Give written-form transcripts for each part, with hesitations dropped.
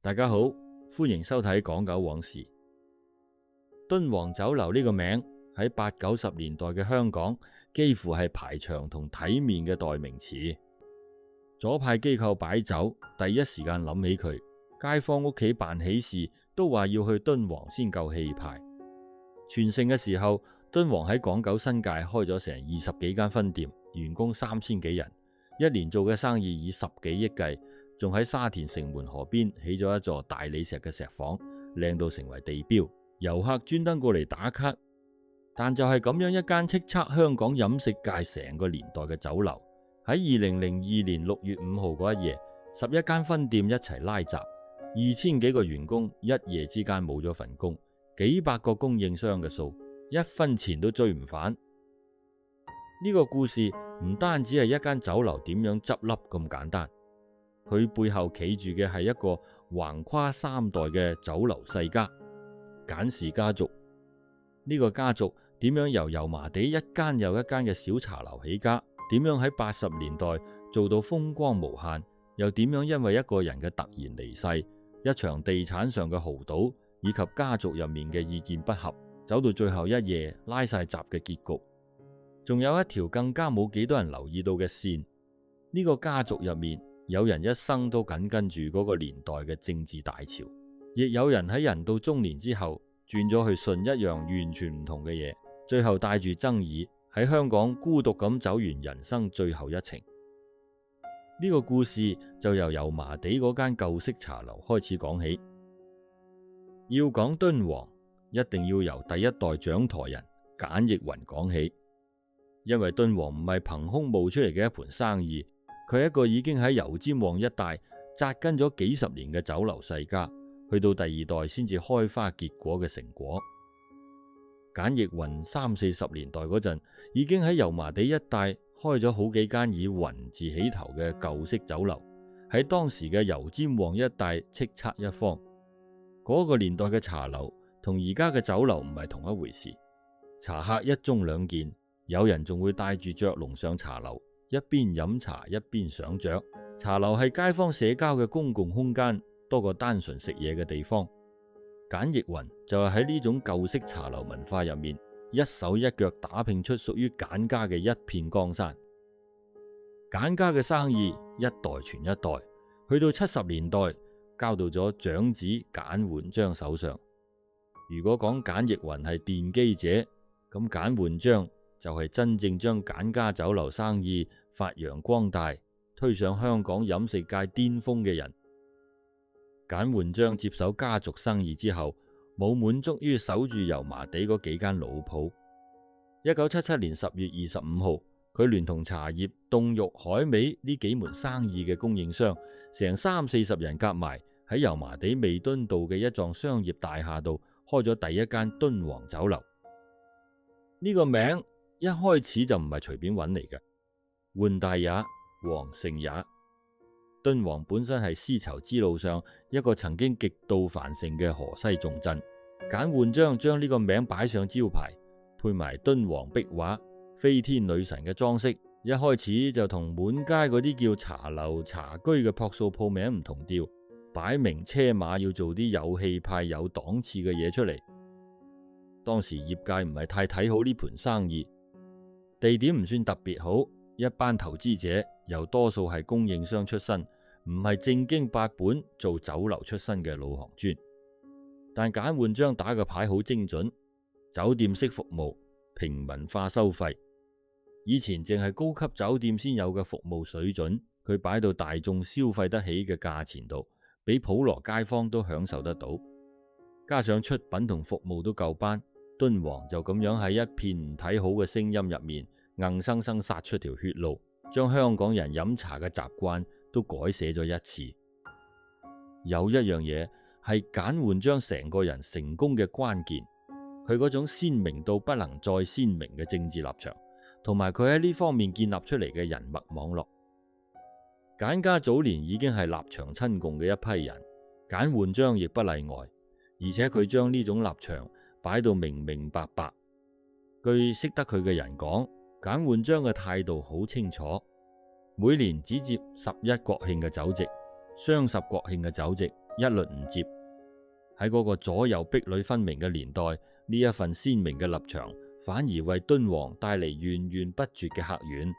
大家好，歡迎收睇港九往事。敦煌酒樓呢個名喺8、90年代嘅香港幾乎係排場同體面嘅代名詞。左派機構擺酒，第一時間諗起佢；街坊屋企辦喜事都話要去敦煌先夠氣派。全盛嘅時候，敦煌喺港九新界開咗成20幾間分店，員工3000幾人，一年做嘅生意以10幾億計，仲喺沙田城門河邊起咗一座大理石嘅石房，靚到成為地標，遊客專登過嚟打卡。但就係咁樣一間叱咤香港飲食界成個年代嘅酒樓，喺2002年6月5號嗰一夜，11間分店一齊拉閘，2000幾個員工一夜之間冇咗份工，幾百個供應商嘅數，一分錢都追唔返。呢個故事唔單止係一間酒樓點樣執笠咁簡單，佢背後企住嘅係一個橫跨3代嘅酒樓世家——簡氏家族。呢個家族點樣由油麻地一間又一間嘅小茶樓起家，點樣喺80年代做到風光無限，又點樣因為一個人嘅突然離世、一場地產上嘅豪賭，以及家族入面嘅意見不合，走到最後一夜拉晒閘嘅結局。仲有一條更加冇幾多人留意到嘅線，呢個家族入面有人一生都緊跟住嗰個年代嘅政治大潮，亦有人喺人到中年之後轉咗去信一樣完全唔同嘅嘢，最後帶住爭議喺香港孤獨咁走完人生最後一程。呢個故事就由油麻地嗰間舊式茶樓開始講起。要講敦煌，一定要由第一代掌舵人簡奕雲講起。因為敦煌唔係憑空冒出嚟嘅一盤生意，佢係一個已經喺油尖旺一帶紮根咗幾十年嘅酒樓世家，去到第二代先至開花結果嘅成果。簡奕雲30、40年代嗰陣，已經喺油麻地一帶開咗好幾間以雲字起頭嘅舊式酒樓，喺當時嘅油尖旺一帶叱咤一方。嗰個年代嘅茶樓同而家嘅酒樓唔係同一回事，茶客一盅兩件。有人仲會帶住雀籠上茶樓，一邊飲茶一邊賞雀。茶樓係街坊社交嘅公共空間，多過單純食嘢嘅地方。簡奕雲就係喺呢種舊式茶樓文化入面，一手一腳打拼出屬於簡家嘅一片江山。簡家嘅生意一代傳一代，去到70年代交到咗長子簡煥章手上。如果講簡奕雲係奠基者，咁簡煥章就係真正將簡家酒樓生意發揚光大，推上香港飲食界巔峰嘅人。簡煥章接手家族生意之後，冇滿足於守住油麻地嗰幾間老鋪。1977年10月25號，佢聯同茶葉、凍肉、海味呢幾門生意嘅供應商，成30、40人夾埋喺油麻地彌敦道嘅一幢商業大廈度開咗第一間敦煌酒樓。呢個名一開始就唔係隨便揾嚟嘅，換大也，黃成也。敦煌本身係絲綢之路上一個曾經極度繁盛嘅河西重鎮，簡煥章將呢個名擺上招牌，配埋敦煌壁畫、飛天女神嘅裝飾，一開始就同滿街嗰啲叫茶樓、茶居嘅樸素鋪名唔同調，擺明車馬要做啲有氣派、有檔次嘅嘢出嚟。當時業界唔係太睇好呢盤生意。地點唔算特別好，一班投資者又多數係供應商出身，唔係正經八本做酒樓出身嘅老行尊。但簡煥章打嘅牌好精準，酒店式服務，平民化收費。以前淨係高級酒店先有嘅服務水準，佢擺到大眾消費得起嘅價錢度，俾普羅街坊都享受得到。加上出品同服務都夠班，敦煌就咁樣喺一片唔睇好嘅聲音入面，硬生生殺出條血路，將香港人飲茶嘅習慣都改寫咗一次。有一樣嘢係簡煥章成個人成功嘅關鍵，佢嗰種鮮明到不能再鮮明嘅政治立場，同埋佢喺呢方面建立出嚟嘅人脈網絡。簡家早年已經係立場親共嘅一批人，簡煥章亦不例外，而且佢將呢種立場擺到明明白白。據識得佢嘅人講，簡煥章嘅態度好清楚，每年只接11國慶嘅酒席、雙十國慶嘅酒席，一律唔接。喺嗰個左右壁壘分明嘅年代，呢一份鮮明嘅立場反而為敦煌帶嚟源源不絕嘅客源。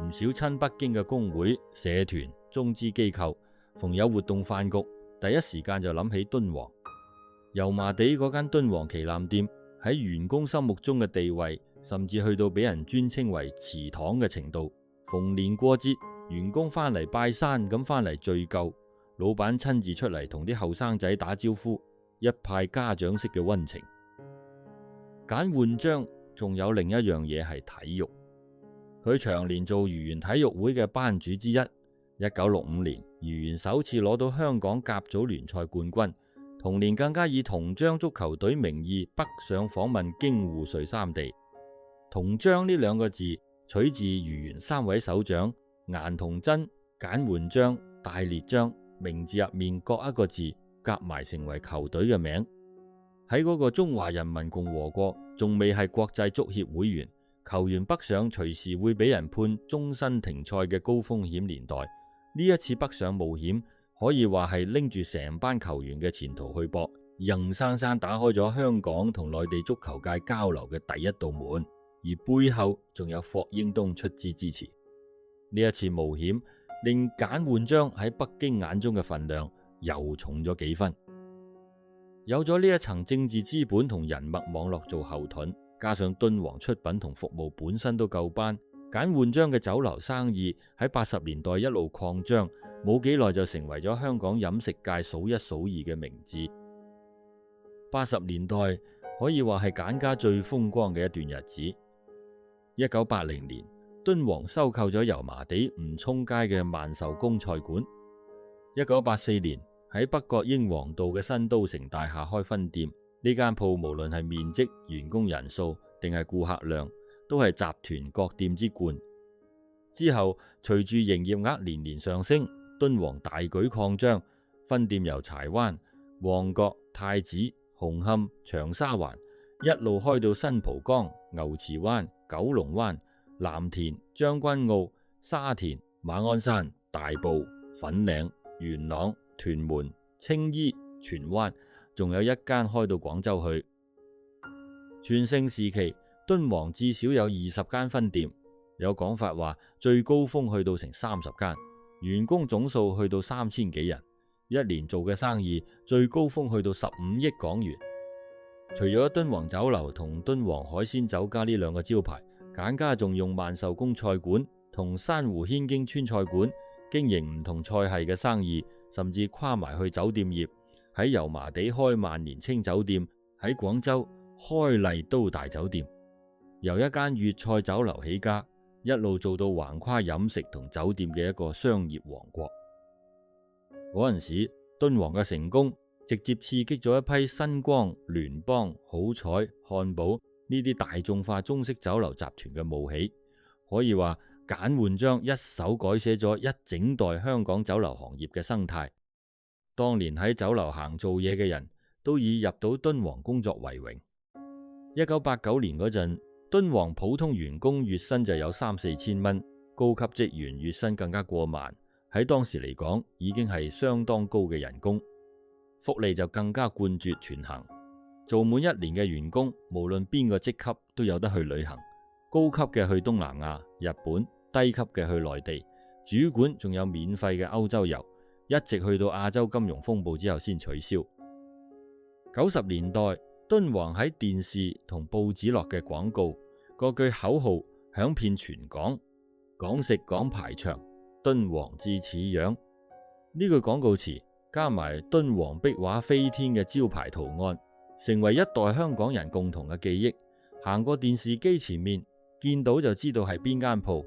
唔少親北京嘅工會、社團、中資機構，逢有活動飯局，第一時間就諗起敦煌。油麻地嗰間敦煌旗艦店喺員工心目中嘅地位，甚至去到俾人尊稱為祠堂嘅程度。逢年過節，員工翻嚟拜山咁翻嚟聚舊，老闆親自出嚟同啲後生仔打招呼，一派家長式嘅溫情。簡煥章仲有另一樣嘢係體育，佢長年做豫園體育會嘅班主之一。1965年，豫園首次攞到香港甲組聯賽冠軍，同年更加以銅章足球隊名義北上訪問京滬穗三地。銅章呢兩個字取自豫園三位首長顏同真、簡煥章、戴烈章，名字入面各一個字，夾埋成為球隊嘅名。喺嗰個中華人民共和國仲未係國際足協會員，球員北上隨時會俾人判終身停賽嘅高風險年代，呢一次北上冒險可以話係拎住成班球員嘅前途去搏，硬生生打開咗香港同內地足球界交流嘅第一道門，而背後仲有霍英東出資支持。呢一次冒險令簡煥章喺北京眼中嘅分量又重咗幾分。有咗呢一層政治資本同人脈網絡做後盾，加上敦煌出品同服務本身都夠班，簡煥章嘅酒樓生意喺80年代一路擴張，冇幾耐就成為咗香港飲食界數一數二嘅名字。80年代可以話係簡家最風光嘅一段日子。1980年，敦煌收購咗油麻地吳涌街嘅萬壽公菜館。1984年，喺北角英皇道嘅新都城大廈開分店，呢間鋪無論係面積、員工人數定係顧客量，都係集團各店之冠。之後隨住營業額年年上升，敦煌大舉擴張，分店由柴灣、旺角、太子、紅磡、長沙灣一路開到新蒲崗、牛池灣、九龍灣、藍田、將軍澳、沙田、馬鞍山、大埔、粉嶺、元朗、屯門、青衣、荃灣，仲有一間開到廣州去。全盛時期，敦煌至少有20間分店，有講法話最高峰去到成30間，員工總數去到3000幾人，一年做嘅生意最高峰去到15億港元。除咗敦煌酒樓同敦煌海鮮酒家呢兩個招牌，簡家仲用萬壽公菜館同珊瑚軒經川菜館經營唔同菜系嘅生意，甚至跨埋去酒店業，喺油麻地開萬年青酒店，喺廣州開麗都大酒店，由一間粵菜酒樓起家，一路做到橫跨飲食同酒店嘅一個商業王國。嗰陣時，敦煌嘅成功直接刺激咗一批新光、聯邦、好彩、漢堡呢啲大眾化中式酒樓集團嘅冒起，可以話簡煥章一手改寫咗一整代香港酒樓行業嘅生態。當年喺酒樓行做嘢嘅人都以入到敦煌工作為榮。1989年嗰陣，敦煌普通員工月薪就有3-4千蚊，高級職員月薪更加過萬，喺當時嚟講已經係相當高嘅人工。福利就更加冠絕全行，做滿1年嘅員工，無論邊個職級都有得去旅行，高級嘅去東南亞、日本，低級嘅去內地，主管仲有免費嘅歐洲遊，一直去到亞洲金融風暴之後先取消。90年代，敦煌喺電視同報紙落嘅廣告，嗰句口號響遍全港，講食講排場，敦煌至此樣。呢句廣告詞加埋敦煌壁畫飛天嘅招牌圖案，成為一代香港人共同嘅記憶。行過電視機前面，見到就知道係邊間鋪。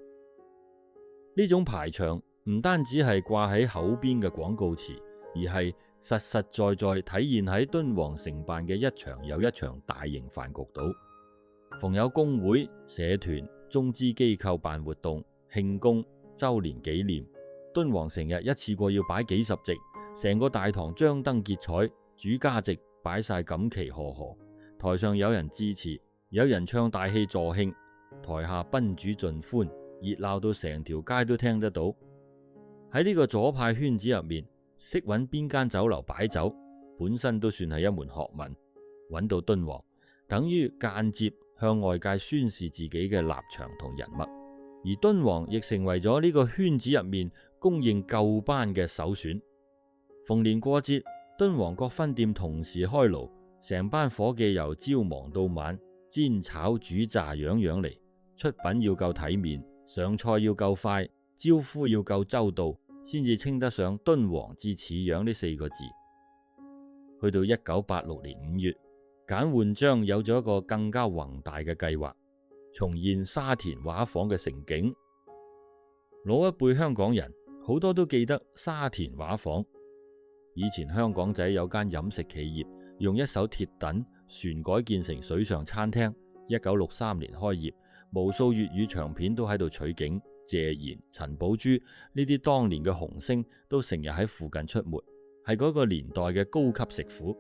呢種排場唔單止係掛喺口邊嘅廣告詞，而係實實在在體現喺敦煌承辦嘅一場又一場大型飯局度。逢有工會、社團、中資機構辦活動、慶功、周年紀念，敦煌成日一次過要擺幾十席，成個大堂張燈結綵，主家席擺晒錦旗賀賀，台上有人致辭，有人唱大戲助興，台下賓主盡歡，熱鬧到成條街都聽得到。喺呢個左派圈子入面，識揾邊間酒樓擺酒，本身都算係一門學問。揾到敦煌，等於間接向外界宣示自己嘅立場同人脈，而敦煌亦成為咗呢個圈子入面供應舊班嘅首選。逢年過節，敦煌各分店同時開爐，成班伙計由朝忙到晚，煎炒煮炸樣樣嚟，出品要夠體面，上菜要夠快，招呼要夠周到，先至稱得上敦煌至似樣呢4個字。去到1986年5月，簡煥章有咗一個更加宏大嘅計劃，重現沙田畫舫嘅盛景。老一輩香港人好多都記得沙田畫舫。以前香港仔有間飲食企業，用一艘鐵躉船改建成水上餐廳。1963年開業，無數粵語長片都喺度取景。謝賢、陳寶珠呢啲當年嘅紅星都成日喺附近出沒，係嗰個年代嘅高級食府。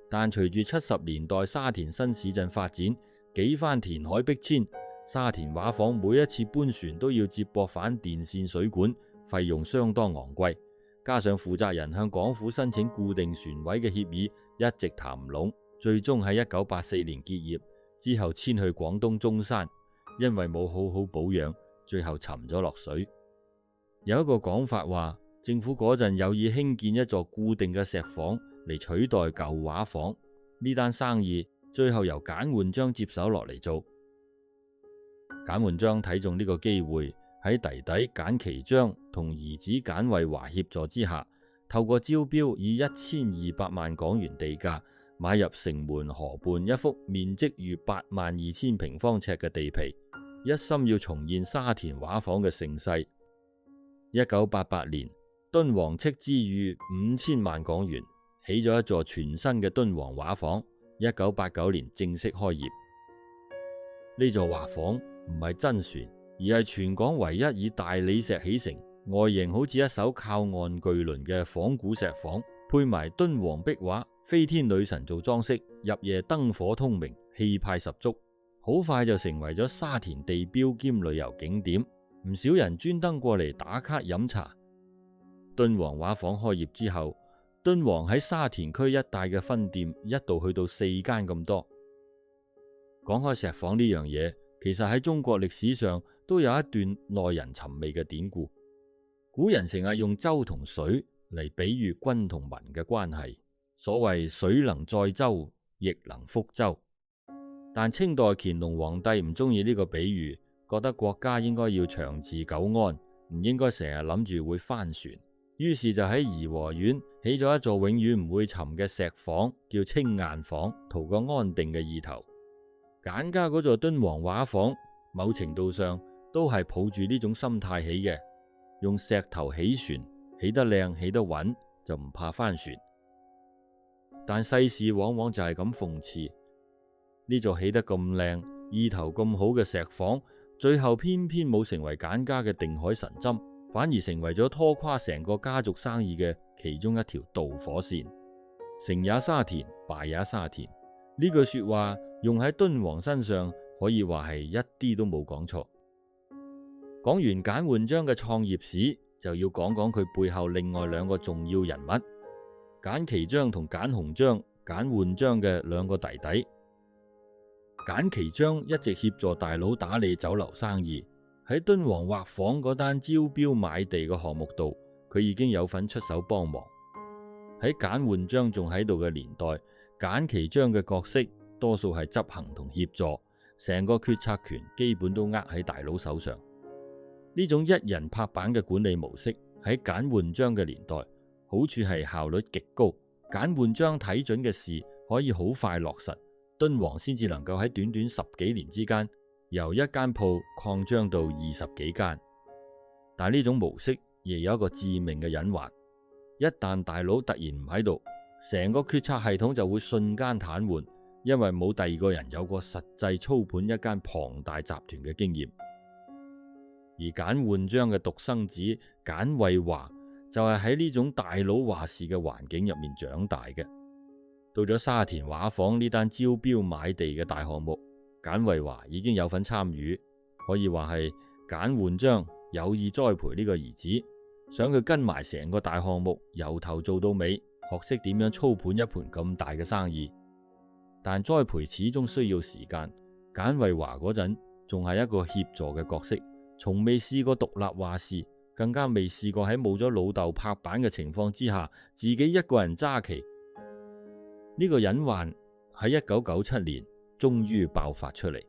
但隨住70年代沙田新市鎮發展，幾番填海逼遷，沙田畫舫每一次搬船都要接駁反電線水管，費用相當昂貴。加上負責人向港府申請固定船位嘅協議一直談唔攏，最終喺1984年結業，之後遷去廣東中山，因為冇好好保養，最後沉咗落水。有一個講法話，政府嗰陣有意興建一座固定嘅石舫嚟取代舊畫舫，呢單生意最後由簡煥章接手落嚟做。簡煥章睇中呢個機會，喺弟弟簡其章同兒子簡惠華協助之下，透過招標以1200萬港元地價買入城門河畔一幅面積逾82000平方尺嘅地皮，一心要重現沙田畫舫嘅盛世。1988年，敦煌斥資逾5000萬港元起咗一座全新嘅敦煌畫舫，1989年正式開業。呢座畫舫唔係真船，而係全港唯一以大理石起成，外形好似一艘靠岸巨輪嘅仿古石舫，配埋敦煌壁畫、飛天女神做裝飾，入夜燈火通明，氣派十足。好快就成為咗沙田地標兼旅遊景點，唔少人專登過嚟打卡飲茶。敦煌畫舫開業之後，敦煌喺沙田區一帶嘅分店一度去到4間咁多。講開石舫呢樣嘢，其實喺中國歷史上都有一段耐人尋味嘅典故。古人成日用舟同水嚟比喻軍同民嘅關係，所謂水能載舟，亦能覆舟。但清代乾隆皇帝唔中意呢個比喻，覺得國家應該要長治久安，唔應該成日諗住會翻船，於是就喺頤和園起咗一座永遠唔會沉嘅石舫，叫青雁舫，圖個安定嘅意頭。簡家嗰座敦煌畫舫，某程度上都係抱住呢種心態起嘅，用石頭起船，起得靚起得穩，就唔怕翻船。但世事往往就係咁諷刺，呢座起得咁靚、意頭咁好嘅石舫，最後偏偏冇成為簡家嘅定海神針，反而成為咗拖垮成個家族生意嘅其中一條導火線。成也沙田，敗也沙田，呢句說話用喺敦煌身上，可以話係一啲都冇講錯。講完簡煥章嘅創業史，就要講講佢背後另外2個重要人物，簡其章同簡鴻章，簡煥章嘅2個弟弟。簡其章一直協助大佬打理酒樓生意，喺敦煌畫舫嗰單招標買地嘅項目度，佢已經有份出手幫忙。喺簡煥章仲喺度嘅年代，簡其章嘅角色多數係執行同協助，成個決策權基本都握喺大佬手上。呢種一人拍板嘅管理模式喺簡煥章嘅年代，好處係效率極高。簡煥章睇準嘅事可以好快落實，敦煌先至能夠喺短短10幾年之間，由1間鋪擴張到20幾間。但呢種模式亦有一個致命嘅隱患，一旦大佬突然唔喺度，成個決策系統就會瞬間癱瘓，因為冇第2個人有過實際操盤一間龐大集團嘅經驗。而簡煥章嘅獨生子簡惠華就係喺呢種大佬話事嘅環境入面長大嘅。到咗沙田畫舫呢單招標買地嘅大項目，簡惠華已經有份參與，可以話係簡煥章有意栽培呢個兒子，想佢跟埋成個大項目由頭做到尾，學識點樣操盤一盤咁大嘅生意。但栽培始終需要時間。簡惠華嗰陣仲係一個協助嘅角色，從未試過獨立話事，更加未試過喺冇咗老豆拍板嘅情況之下，自己一個人揸旗。呢個隱患喺1997年終於爆發出嚟。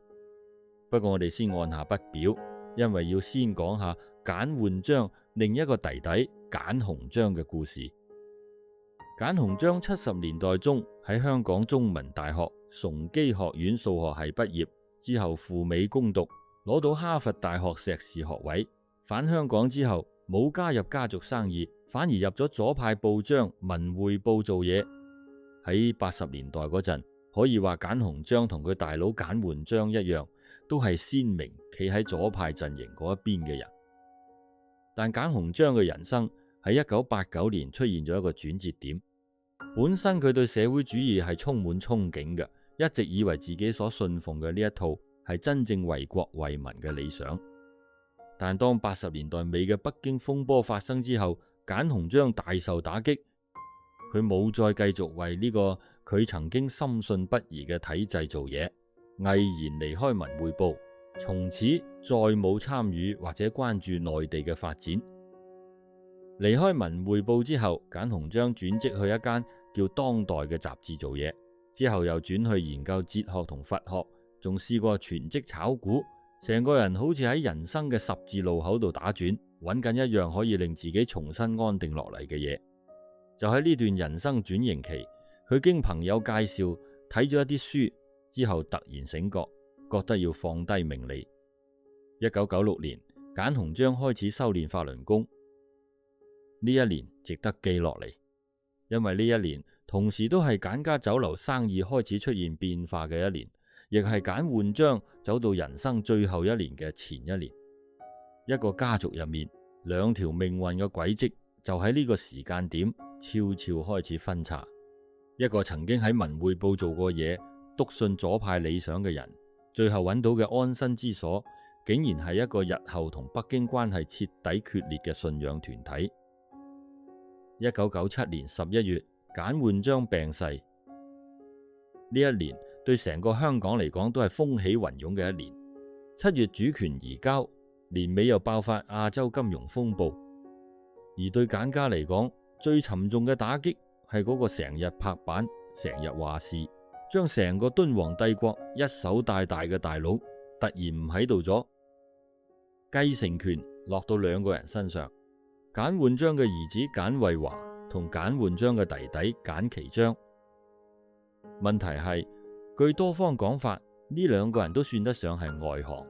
不過我哋先按下不表，因為要先講下簡煥章另一個弟弟簡鴻章嘅故事。簡鴻章70年代中喺香港中文大學崇基學院數學系畢業之後赴美攻讀，攞到哈佛大學碩士學位。返香港之後冇加入家族生意，反而入咗左派報章《文匯報》做嘢。喺80年代嗰陣，可以話簡鴻章同佢大佬簡煥章一樣，都係鮮明企喺左派陣營嗰一邊嘅人。但簡鴻章嘅人生喺1989年出現咗一個轉折點。本身佢對社會主義係充滿憧憬嘅，一直以為自己所信奉嘅呢一套係真正為國為民嘅理想。但當80年代尾嘅北京風波發生之後，簡鴻章大受打擊，佢冇再繼續為呢個佢曾經深信不疑嘅體制做嘢，毅然離開文匯報，從此再冇參與或者關注內地嘅發展。離開文匯報之後，簡鴻章轉職去一間叫當代嘅雜誌做嘢，之後又轉去研究哲學同佛學，仲試過全職炒股，成個人好似喺人生嘅十字路口度打轉，揾緊一樣可以令自己重新安定落嚟嘅嘢。就喺呢段人生轉型期，佢經朋友介紹睇咗一啲書之後，突然醒覺，覺得要放低名利。1996年，簡鴻章開始修煉法輪功。呢一年值得記落嚟，因為呢一年同時都係簡家酒樓生意開始出現變化嘅一年，亦係簡煥章走到人生最後一年嘅前一年。一個家族入面，兩條命運嘅軌跡就喺呢個時間點悄悄開始分叉。一個曾經喺文匯報做過嘢、篤信左派理想嘅人，最後揾到嘅安身之所，竟然係一個日後同北京關係徹底決裂嘅信仰團體。1997年11月，簡煥章病逝。呢一年對成個香港嚟講都係風起雲湧嘅一年。7月主權移交，年尾又爆發亞洲金融風暴。而對簡家嚟講，最沉重嘅打擊係嗰個成日拍板、成日話事，將成個敦煌帝國一手帶大嘅大佬突然唔喺度咗，繼承權落到兩個人身上。簡煥章嘅兒子簡惠華同簡煥章嘅弟弟簡其章。問題係，據多方講法，呢兩個人都算得上係外行。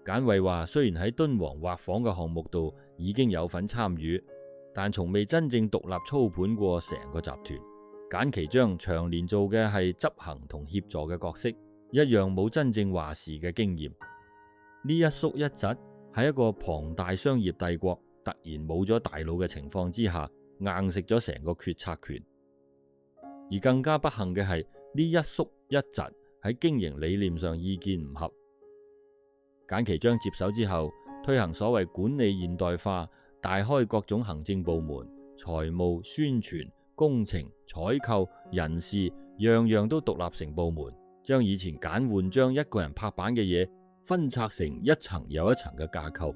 簡惠華雖然喺敦煌畫舫嘅項目度已經有份參與，但從未真正獨立操盤過成個集團。簡其章長年做嘅係執行同協助嘅角色，一樣冇真正話事嘅經驗。呢一叔一侄喺一個龐大商業帝國突然冇咗大佬嘅情況之下，硬食咗成個決策權。而更加不幸嘅係，呢一叔一侄喺經營理念上意見唔合。簡其章接手之後，推行所謂管理現代化，大開各種行政部門，財務、宣傳、工程、採購、人事，樣樣都獨立成部門，將以前簡煥章一個人拍板嘅嘢分拆成一層又一層嘅架構。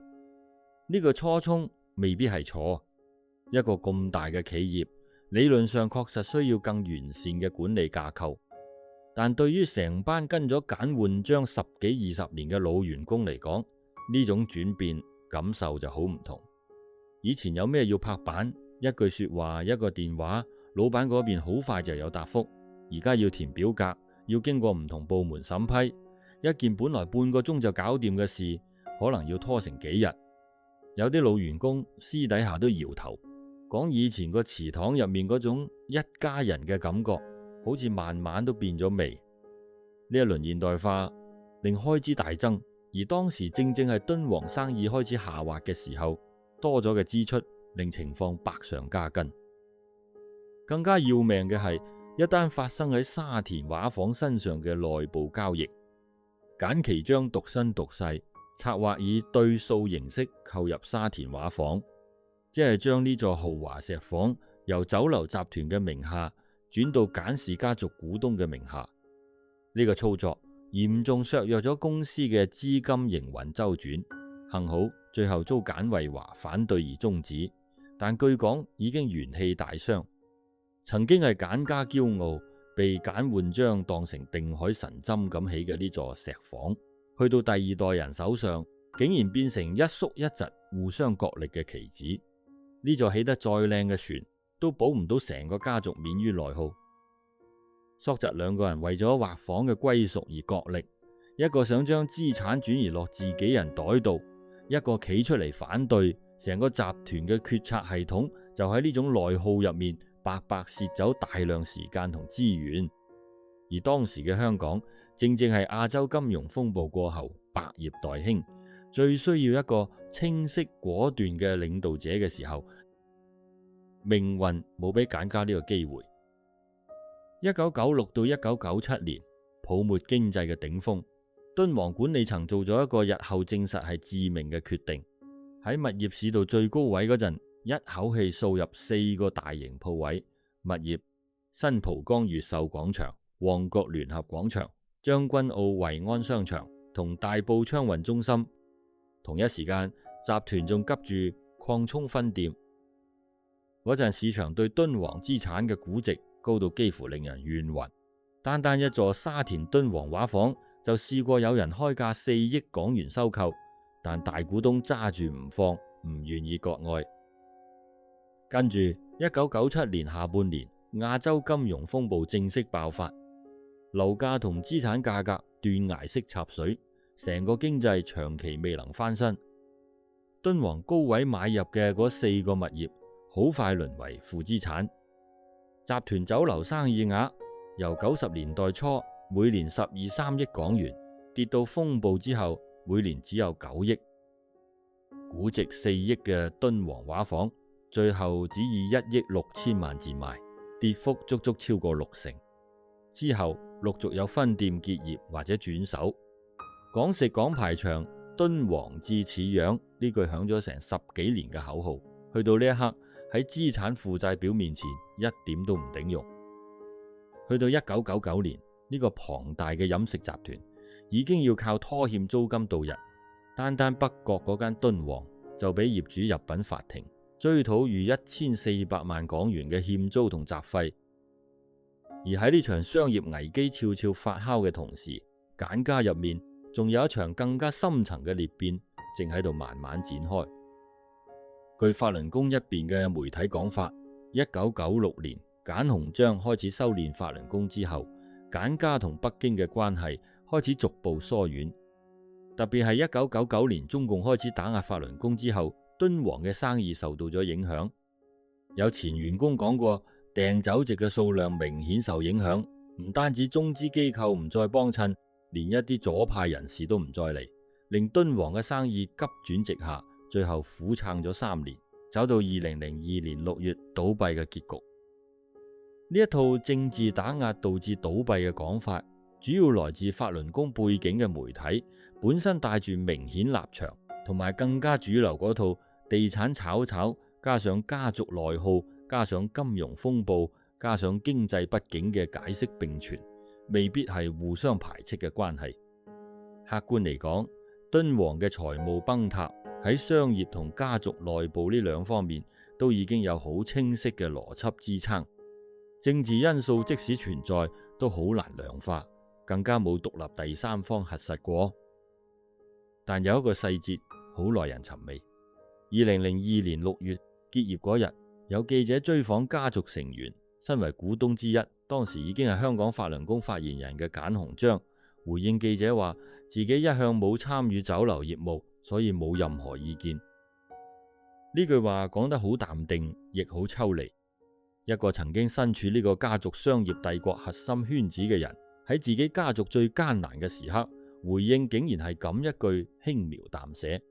呢個初衷未必係錯，一個咁大嘅企業，理論上確實需要更完善嘅管理架構。但對於成班跟咗簡煥章10幾20年嘅老員工嚟講，呢種轉變感受就好唔同。以前有咩要拍板，一句說話，一個電話，老闆嗰邊好快就有答覆。而家要填表格，要經過唔同部門審批，一件本來半個鐘就搞掂嘅事，可能要拖成幾日。有啲老員工私底下都搖頭，講以前個祠堂入面嗰種一家人嘅感覺，好似慢慢都變咗味。呢一輪現代化令開支大增，而當時正正係敦煌生意開始下滑嘅時候，多咗嘅支出令情況百上加斤。更加要命嘅係一單發生喺沙田畫舫身上嘅內部交易。簡其章獨身獨勢，策劃以對數形式購入沙田畫舫。即係將呢座豪華石舫由酒樓集團嘅名下轉到簡氏家族股東嘅名下。呢個操作嚴重削弱咗公司嘅資金營運周轉，幸好最後遭簡惠華反對而終止，但據講已經元氣大傷。曾經係簡家驕傲，被簡煥章當成定海神針咁起嘅呢座石舫，去到第二代人手上，竟然變成一叔一侄互相角力嘅棋子。呢座起得再靚嘅船，都保唔到成個家族免於內耗。叔侄兩個人為咗畫舫嘅歸屬而角力，一個想將資產轉移落自己人袋度，一個企出嚟反對，成個集團嘅決策系統就喺呢種內耗入面白白蝕走大量時間同資源。而當時嘅香港正正係亞洲金融風暴過後百業待興，最需要一個清晰果斷嘅領導者嘅時候，命運冇俾簡家呢個機會。1996到1997年，泡沫經濟嘅頂峰，敦煌管理層做咗一個日後證實係致命嘅決定，喺物業市道最高位嗰陣，一口氣掃入4個大型鋪位物業：新蒲崗越秀廣場、旺角聯合廣場、將軍澳維安商場同大埔昌運中心。同一時間，集團仲急住擴充分店。嗰陣市場對敦煌資產嘅估值高到幾乎令人眩暈，單單一座沙田敦煌畫舫就試過有人開價4億港元收購，但大股東揸住唔放，唔願意割愛。跟住1997年下半年，亞洲金融風暴正式爆發，樓價同資產價格斷崖式插水，成個經濟長期未能翻身。敦煌高位買入嘅嗰4個物業好快淪為負資產。集團酒樓生意額由90年代初每年12-13億港元，跌到風暴之後每年只有9億。估值4億嘅敦煌畫舫，最後只以1億6千萬賤賣，跌幅足足超過60%。之後陸續有分店結業或者轉手。講食講排場，敦煌至此樣呢句響咗成10幾年嘅口號，去到呢一刻喺資產負債表面前一點都唔頂用。去到1999年，呢個龐大嘅飲食集團已經要靠拖欠租金度日，單單北角嗰間敦煌就俾業主入稟法庭追討逾1400萬港元嘅欠租同雜費。而喺呢場商業危機悄悄發酵嘅同時，簡家入面仲有一場更加深層嘅裂變正喺度慢慢展開。據法輪功一邊嘅媒體講法，1996年簡鴻章開始修煉法輪功之後，簡家同北京嘅關係開始逐步疏遠。特別係1999年中共開始打壓法輪功之後，敦煌嘅生意受到咗影響。有前員工講過，訂酒席嘅數量明顯受影響，唔單止中資機構唔再幫襯，連一啲左派人士都唔再嚟，令敦煌嘅生意急轉直下，最後苦撐咗3年，走到2002年6月倒閉嘅結局。呢一套政治打壓導致倒閉嘅講法，主要來自法輪功背景嘅媒體本身帶住明顯立場，同埋更加主流嗰套地產炒炒，加上家族內耗，加上金融風暴，加上經濟不景嘅解釋並存，未必係互相排斥嘅關係。客觀嚟講，敦煌嘅財務崩塌喺商業同家族內部呢兩方面都已經有好清晰嘅邏輯支撐，政治因素即使存在都好難量化，更加冇獨立第三方核實過。但有一個細節好耐人尋味，2002年6月結業嗰日，有記者追訪家族成員，身為股東之一，當時已經係香港法輪功發言人嘅簡鴻章回應記者話，自己一向冇參與酒樓業務，所以冇任何意見。呢句話講得好淡定，亦好抽離。一個曾經身處呢個家族商業帝國核心圈子嘅人，喺自己家族最艱難嘅時刻，回應竟然係咁一句輕描淡寫。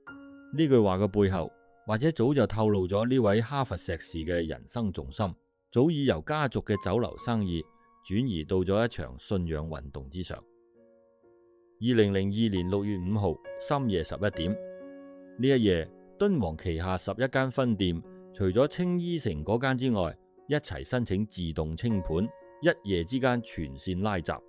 呢句話嘅背後，或者早就透露咗呢位哈佛碩士嘅人生重心，早已由家族嘅酒樓生意轉移到咗一場信仰運動之上。2002年6月5號深夜11點，呢一夜，敦煌旗下11間分店除咗青衣城嗰間之外，一齊申請自動清盤，一夜之間全線拉閘。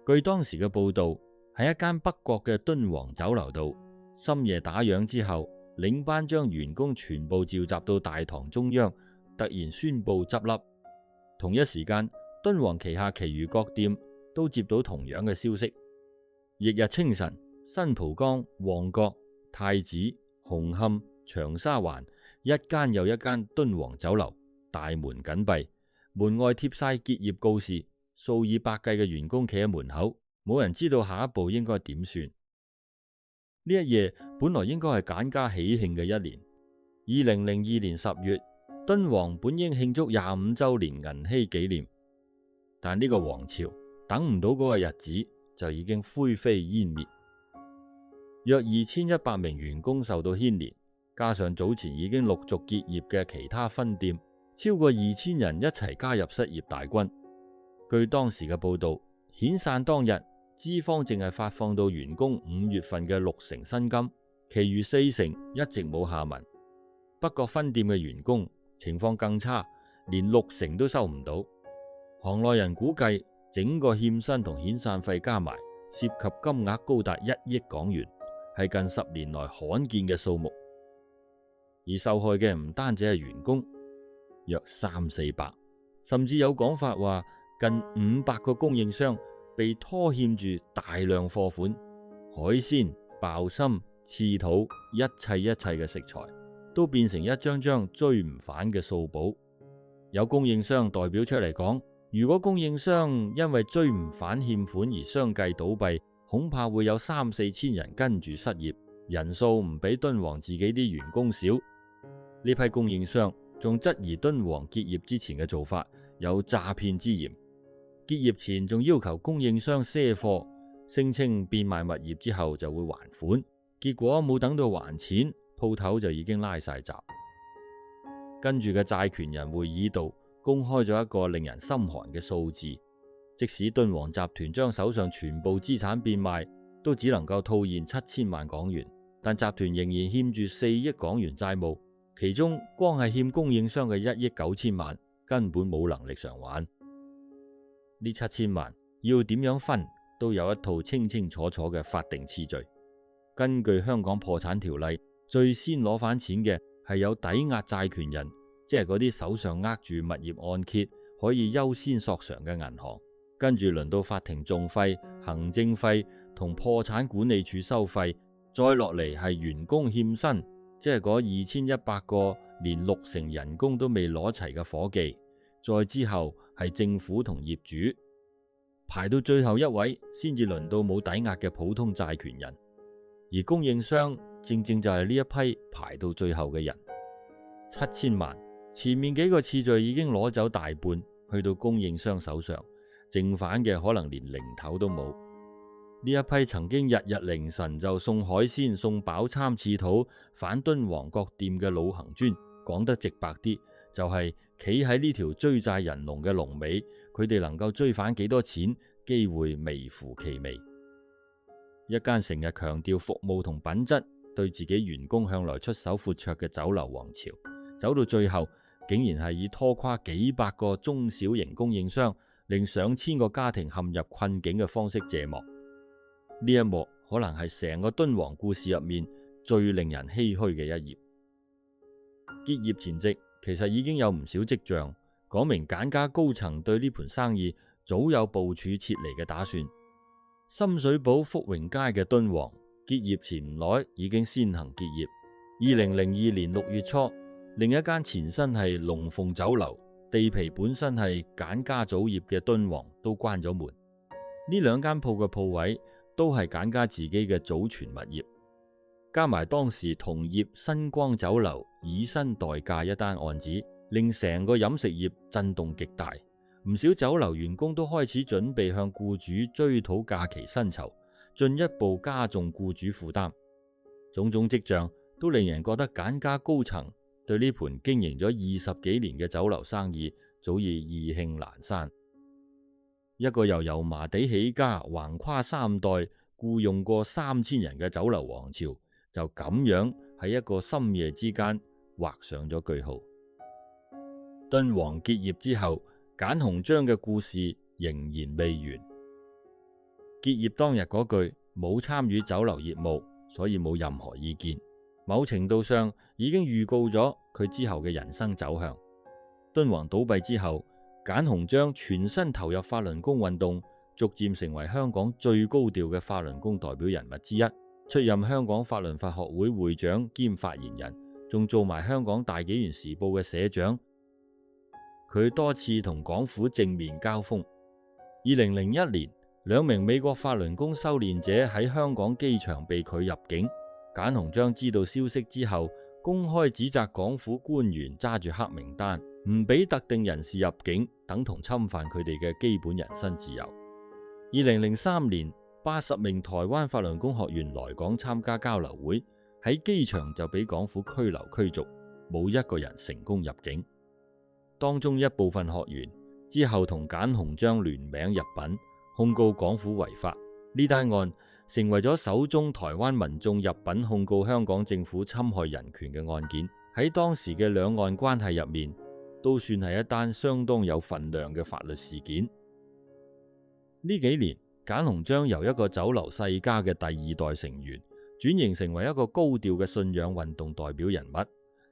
據當時嘅報道，喺一間北角嘅敦煌酒樓度，深夜打烊之後，領班將員工全部召集到大堂中央，突然宣布執笠。同一時間，敦煌旗下其餘各店都接到同樣嘅消息。翌日清晨，新蒲崗、旺角、太子、紅磡、長沙灣一間又一間敦煌酒樓大門緊閉，門外貼晒結業告示，數以百計嘅員工企喺門口，冇人知道下一步應該點算。呢一夜本來應該係簡家喜慶嘅一年。2002年10月，敦煌本應慶祝25週年銀禧紀念，但呢個王朝等唔到嗰個日子，就已經灰飛煙滅。約2100名員工受到牽連，加上早前已經陸續結業嘅其他分店，超過2000人一齊加入失業大軍。據當時嘅報道，遣散當日，資方淨係發放到員工5月份嘅60成薪金，其餘4成一直冇下文。北角分店嘅員工情況更差，連6成都收唔到。行內人估計，整個欠薪同遣散費加埋，涉及金額高達1億港元，係近10年來罕見嘅數目。而受害嘅唔單止係員工，約300-400，甚至有講法話近500個供應商被拖欠住大量貨款，海鮮、鮑參、刺肚，一切嘅食材都變成一張張追唔返嘅數簿。有供應商代表出嚟講，如果供應商因為追唔返欠款而相繼倒閉，恐怕會有3-4千人跟住失業，人數唔比敦煌自己啲員工少。呢批供應商仲質疑敦煌結業之前嘅做法有詐騙之嫌，結業前仲要求供應商賒貨，聲稱變賣物業之後就會還款，結果冇等到還錢，鋪頭就已經拉晒閘。跟住嘅債權人會議度公開咗一個令人心寒嘅數字，即使敦煌集團將手上全部資產變賣，都只能夠套現7000萬港元，但集團仍然欠住4億港元債務，其中光係欠供應商嘅1億9千萬，根本冇能力償還。呢7000萬要點樣分，都有一套清清楚楚嘅法定次序。根據香港破產條例，最先攞返錢嘅係有抵押債權人，即係嗰啲手上握住物業按揭可以優先索償嘅銀行。跟住輪到法庭訟費、行政費同破產管理處收費，再落嚟係員工欠薪，即係嗰2100個連6成人工都未攞齊嘅伙計，再之後係政府同業主，排到最後一位先至輪到冇抵押嘅普通債權人，而供應商正正就係呢一批排到最後嘅人。7000萬，前面幾個次序已經攞走大半，去到供應商手上，剩返嘅可能連零頭都冇。呢一批曾經日日凌晨就送海鮮、送飽參刺肚返敦煌各店嘅老行尊，講得直白啲，就係企喺呢條追債人龍嘅龍尾，佢哋能夠追返幾多錢，機會微乎其微。一間成日強調服務同品質，對自己員工向來出手闊綽嘅酒樓王朝，走到最後竟然係以拖垮幾百個中小型供應商，令上千個家庭陷入困境嘅方式謝幕。呢一幕可能係成個敦煌故事入面最令人唏噓嘅一頁。結業前夕，其實已經有唔少跡象講明簡家高層對呢盤生意早有部署撤離嘅打算。深水埗福榮街嘅敦煌結業前唔耐已經先行結業。2002年6月初，另一間前身係龍鳳酒樓、地皮本身係簡家祖業嘅敦煌都關咗門。呢兩間鋪嘅鋪位都係簡家自己嘅祖傳物業，加埋當時同業新光酒樓以薪代價一單案子，令成個飲食業震動極大。唔少酒樓員工都開始準備向僱主追討假期薪酬，進一步加重僱主負擔。種種跡象都令人覺得簡家高層對呢盤經營咗20幾年嘅酒樓生意早已意興闌珊。一個由油麻地起家，橫跨3代，僱用過3000人嘅酒樓王朝，就咁樣喺一個深夜之間畫上咗句號。敦煌結業之後，簡鴻章嘅故事仍然未完。結業當日嗰句冇參與酒樓業務，所以冇任何意見，某程度上已經預告咗佢之後嘅人生走向。敦煌倒閉之後，簡鴻章全身投入法輪功運動，逐漸成為香港最高調嘅法輪功代表人物之一，出任香港法輪法學會會長兼發言人，仲做埋香港大紀元時報嘅社長。佢多次同港府正面交鋒。2001年，2名美國法輪功修煉者喺香港機場被拒入境。簡鴻章知道消息之後，公開指責港府官員揸住黑名單，唔俾特定人士入境，等同侵犯佢哋嘅基本人身自由。2003年，80名台灣法輪功學員來港參加交流會，喺機場就俾港府拘留驅逐，冇一個人成功入境。當中一部分學員之後同簡鴻章聯名入稟，控告港府違法。呢單案成為咗首宗台灣民眾入稟控告香港政府侵害人權嘅案件。喺當時嘅兩岸關係入面，都算係一單相當有分量嘅法律事件。呢幾年，簡鴻章由一個酒樓世家嘅第二代成員，轉型成為一個高調嘅信仰運動代表人物，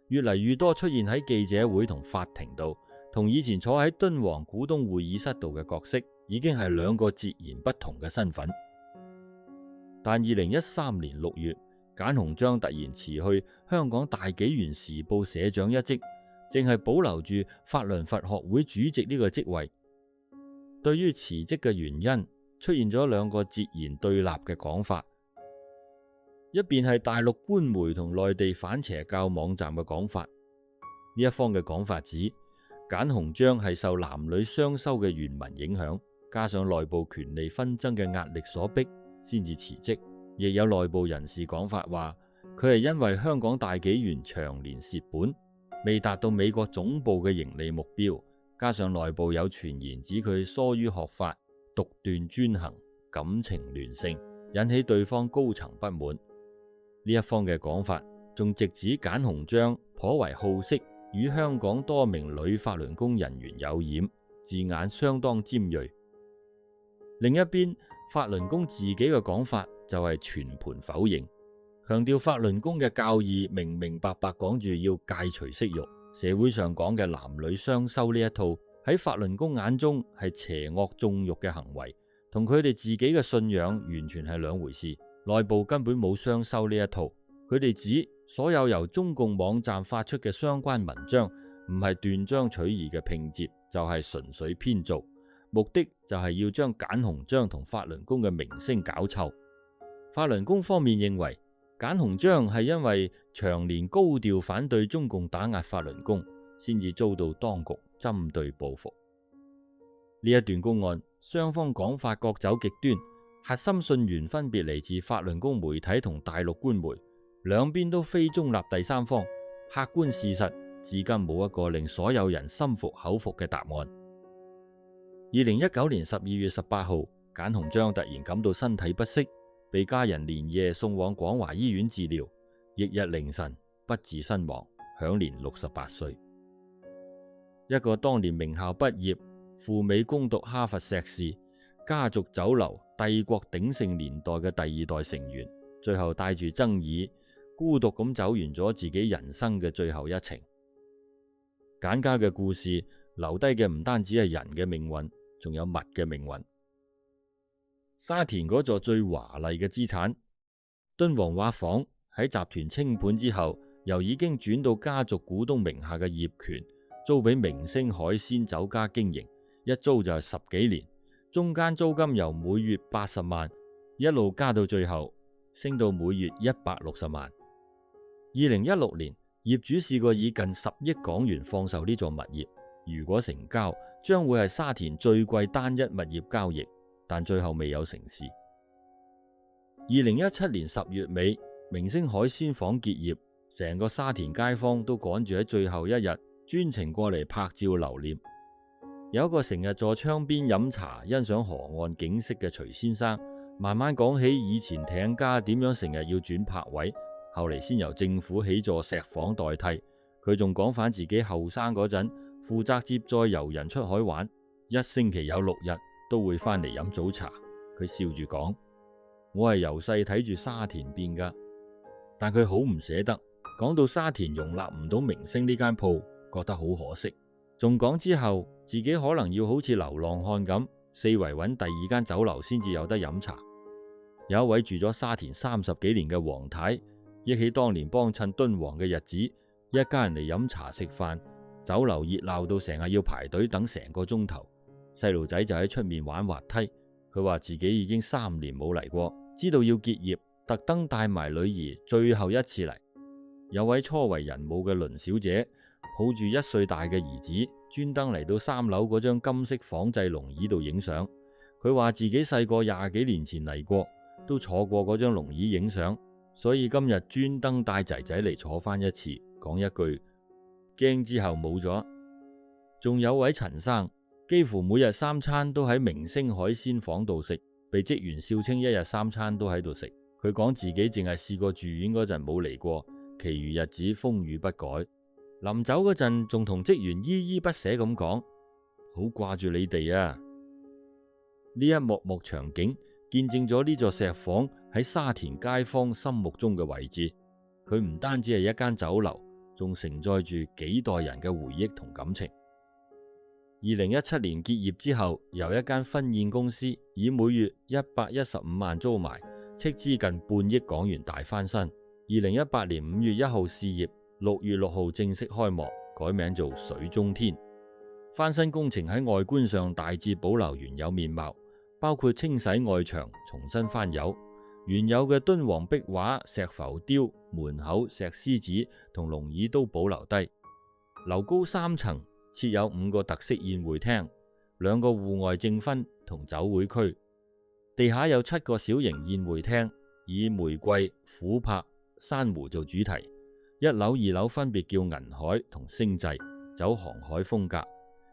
越嚟越多出現喺記者會同法庭度，同以前坐喺敦煌股東會議室度嘅角色，已經係兩個截然不同嘅身份。但2013年6月，簡鴻章突然辭去香港大紀元時報社長一職，淨係保留住法輪佛學會主席呢個職位。對於辭職嘅原因，出現咗兩個截然對立嘅講法。一邊係大陸官媒同內地反邪教網站嘅講法，呢一方嘅講法指簡鴻章係受男女雙修嘅原文影響，加上內部權力紛爭嘅壓力所逼，先至辭職。亦有內部人士講法話，佢係因為香港大紀元長年蝕本，未達到美國總部嘅盈利目標，加上內部有傳言指佢疏於學法、獨斷專行、感情亂性，引起對方高層不滿。呢一方嘅講法仲直指簡鴻章頗為好色，與香港多名女法輪功人員有染，字眼相當尖銳。另一邊，法輪功自己嘅講法就係全盤否認，強調法輪功嘅教義明明白白講住要戒除色欲，社會上講嘅男女雙修呢一套喺法輪功眼中係邪惡縱欲嘅行為，同佢哋自己嘅信仰完全係兩回事。內部根本冇雙修呢一套，佢哋指所有由中共網站發出嘅相關文章唔係斷章取義嘅拼接，就係純粹編造，目的就係要將簡鴻章同法輪功嘅名聲搞臭。法輪功方面認為簡鴻章係因為長年高調反對中共打壓法輪功，先至遭到當局針對報復。呢一段公案，雙方講法各走極端，核心信源分別嚟自法輪功媒體同大陸官媒，兩邊都非中立第三方。客觀事實至今冇一個令所有人心服口服嘅答案。2019年12月18號，簡鴻章突然感到身體不適，被家人連夜送往廣華醫院治療，翌日凌晨不治身亡，享年68歲。一個當年名校畢業、赴美攻讀哈佛碩士、家族酒樓帝國鼎盛年代嘅第二代成員，最後帶住爭議，孤獨咁走完咗自己人生嘅最後一程。簡家嘅故事留低嘅唔單止係人嘅命運，仲有物嘅命運。沙田嗰座最華麗嘅資產敦煌畫舫喺集團清盤之後，由已經轉到家族股東名下嘅業權，租俾明星海鮮酒家經營，一租就係10幾年。中間租金由每月80萬一路加到最後升到每月160萬。2016年，業主試過以近10億港元放售呢座物業，如果成交，將會係沙田最貴單一物業交易，但最後未有成事。2017年10月尾，明星海鮮舫結業，成個沙田街坊都趕住喺最後一日專程過嚟拍照留念。有一個成日坐窗邊飲茶欣賞河岸景色嘅徐先生，慢慢講起以前艇家點樣成日要轉泊位，後嚟先由政府起座石舫代替。佢仲講返自己後生嗰陣負責接載遊人出海玩，一星期有6日都會返嚟飲早茶。佢笑住講：我係由細睇住沙田變噶。但佢好唔捨得，講到沙田容納唔到明星呢間鋪，覺得好可惜。仲講之後自己可能要好似流浪漢咁，四圍揾第二間酒樓先至有得飲茶。有一位住咗沙田30幾年嘅黃太，憶起當年幫襯敦煌嘅日子，一家人嚟飲茶食飯，酒樓熱鬧到成日要排隊等成個鐘頭，細路仔就喺出面玩滑梯。佢話自己已經3年冇嚟過，知道要結業，特登帶埋女兒最後一次嚟。有位初為人母嘅倫小姐，抱住1歲大嘅兒子，專登嚟到3樓嗰張金色仿製龍椅度影相。佢話自己細個20幾年前嚟過，都坐過嗰張龍椅影相，所以今日專登帶仔仔嚟坐翻一次，講一句驚之後冇咗。仲有位陳生，幾乎每日3餐都喺明星海鮮房度食，被職員笑稱1日3餐都喺度食。佢講自己淨係試過住院嗰陣冇嚟過，其餘日子風雨不改。臨走嗰陣仲同職員依依不捨咁講：好掛住你哋啊！呢一幕幕場景見證咗呢座石舫喺沙田街坊心目中嘅位置。佢唔單止係一間酒樓，仲承載住幾代人嘅回憶同感情。2017年結業之後，由一間婚宴公司以每月115萬租埋，斥資近半億港元大翻身。2018年5月1號試業，6月6號正式開幕，改名做水中天。翻新工程喺外觀上大致保留原有面貌，包括清洗外牆、重新翻油，原有嘅敦煌壁畫、石浮雕、門口、石獅子同龍椅都保留低。樓高3層，設有5個特色宴會廳、2個戶外證婚同酒會區。地下有7個小型宴會廳，以玫瑰、琥珀、珊瑚做主題。1樓、2樓分別叫銀海同星際，走航海風格。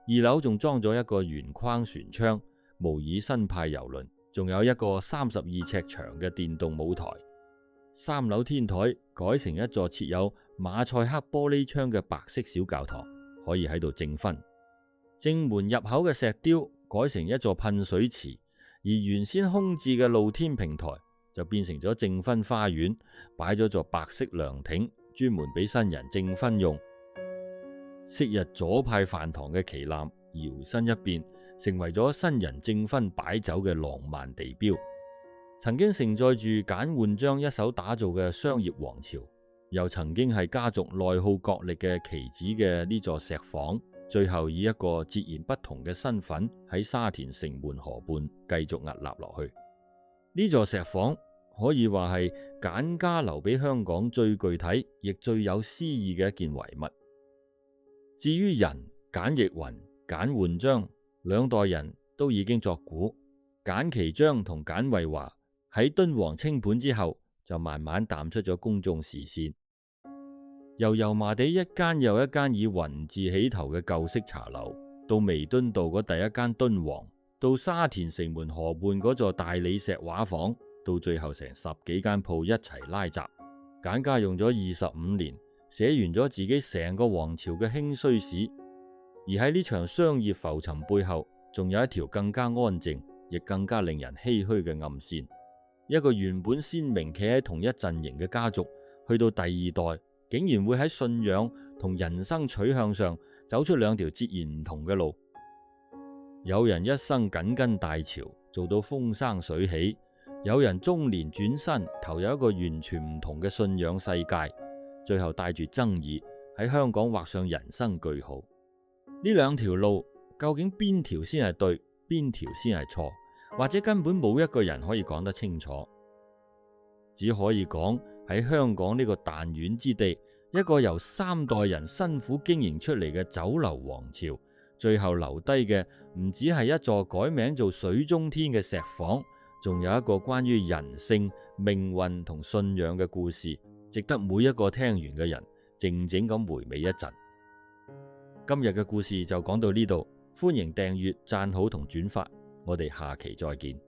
2樓仲裝咗一個圓框船窗，模擬新派郵輪，仲有一個32尺長嘅電動舞台。3樓天台改成一座設有馬賽克玻璃窗嘅白色小教堂，可以喺度證婚。正門入口嘅石雕改成一座噴水池，而原先空置嘅露天平台就變成咗證婚花園，擺咗座白色涼亭，專門俾新人證婚用。昔日左派飯堂嘅旗艦搖身一變，成為咗新人證婚擺酒嘅浪漫地標。曾經承載住簡煥章一手打造嘅商業王朝，又曾經係家族內耗角力嘅棋子嘅呢座石舫，最後以一個截然不同嘅身份喺沙田城門河畔繼續屹立落去。呢座石舫可以話係簡家留俾香港最具體亦最有詩意嘅一件遺物。至於人，簡奕雲、簡煥章兩代人都已經作古，簡其章同簡惠華喺敦煌清盤之後就慢慢淡出咗公眾視線。由油麻地一間又一間以雲字起頭嘅舊式茶樓，到彌敦道嗰第一間敦煌，到沙田城門河畔嗰座大理石畫舫，到最後成10幾間鋪一齊拉閘，簡家用咗25年寫完咗自己成個王朝嘅興衰史。而喺呢場商業浮沉背後，仲有一條更加安靜亦更加令人唏噓嘅暗線。一個原本鮮明企喺同一陣營嘅家族，去到第2代竟然會喺信仰同人生取向上走出2條截然唔同嘅路。有人一生緊跟大潮，做到風生水起，有人中年轉身投入一個完全唔同嘅信仰世界，最後帶住爭議喺香港畫上人生句號。呢2條路究竟邊條先係對，邊條先係錯，或者根本冇一個人可以講得清楚。只可以講喺香港呢個彈丸之地，一個由3代人辛苦經營出嚟嘅酒樓王朝，最後留低嘅唔只係一座改名做水中天嘅石舫，仲有一個關於人性、命運同信仰嘅故事，值得每一個聽完嘅人靜靜咁回味一陣。今日嘅故事就講到呢度，歡迎訂閱、讚好同轉發，我哋下期再見。